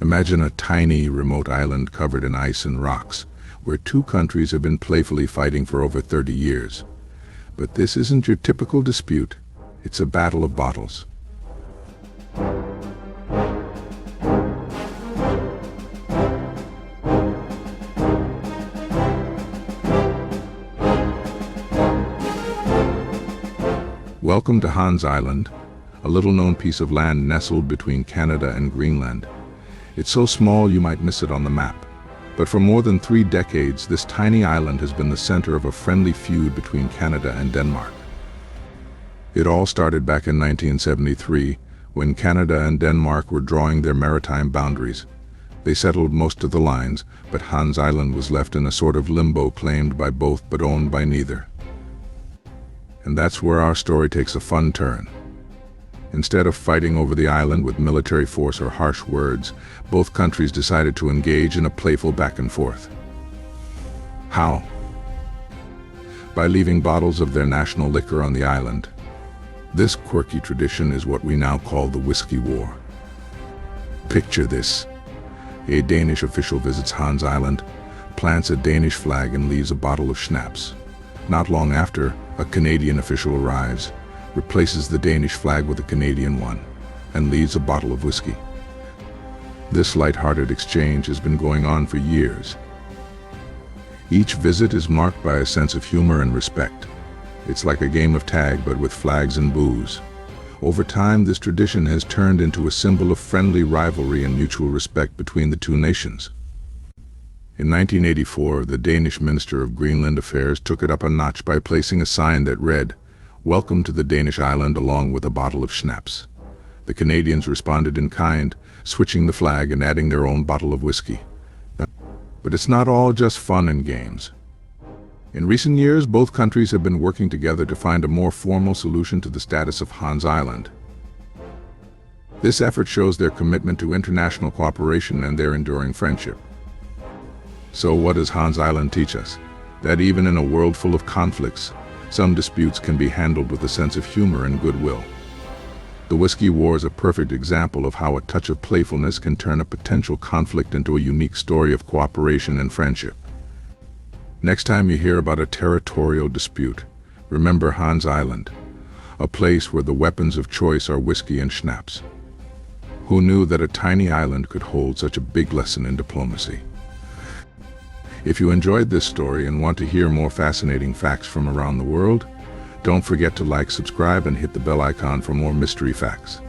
Imagine a tiny, remote island covered in ice and rocks, where two countries have been playfully fighting for over 30 years. But this isn't your typical dispute. It's a battle of bottles. Welcome to Hans Island, a little-known piece of land nestled between Canada and Greenland. It's so small you might miss it on the map. But for more than 3 decades, this tiny island has been the center of a friendly feud between Canada and Denmark. It all started back in 1973, when Canada and Denmark were drawing their maritime boundaries. They settled most of the lines, but Hans Island was left in a sort of limbo, claimed by both but owned by neither. And that's where our story takes a fun turn. Instead of fighting over the island with military force or harsh words, both countries decided to engage in a playful back and forth. How? By leaving bottles of their national liquor on the island. This quirky tradition is what we now call the Whisky War. Picture this. A Danish official visits Hans Island, plants a Danish flag and leaves a bottle of schnapps. Not long after, a Canadian official arrives, replaces the Danish flag with a Canadian one, and leaves a bottle of whiskey. This light-hearted exchange has been going on for years. Each visit is marked by a sense of humor and respect. It's like a game of tag, but with flags and booze. Over time, this tradition has turned into a symbol of friendly rivalry and mutual respect between the two nations. In 1984, the Danish Minister of Greenland Affairs took it up a notch by placing a sign that read, "Welcome to the Danish island," along with a bottle of schnapps. The Canadians responded in kind, switching the flag and adding their own bottle of whiskey. But it's not all just fun and games. In recent years, both countries have been working together to find a more formal solution to the status of Hans Island. This effort shows their commitment to international cooperation and their enduring friendship. So what does Hans Island teach us? That even in a world full of conflicts, some disputes can be handled with a sense of humor and goodwill. The Whisky War is a perfect example of how a touch of playfulness can turn a potential conflict into a unique story of cooperation and friendship. Next time you hear about a territorial dispute, remember Hans Island, a place where the weapons of choice are whiskey and schnapps. Who knew that a tiny island could hold such a big lesson in diplomacy? If you enjoyed this story and want to hear more fascinating facts from around the world, don't forget to like, subscribe, and hit the bell icon for more mystery facts.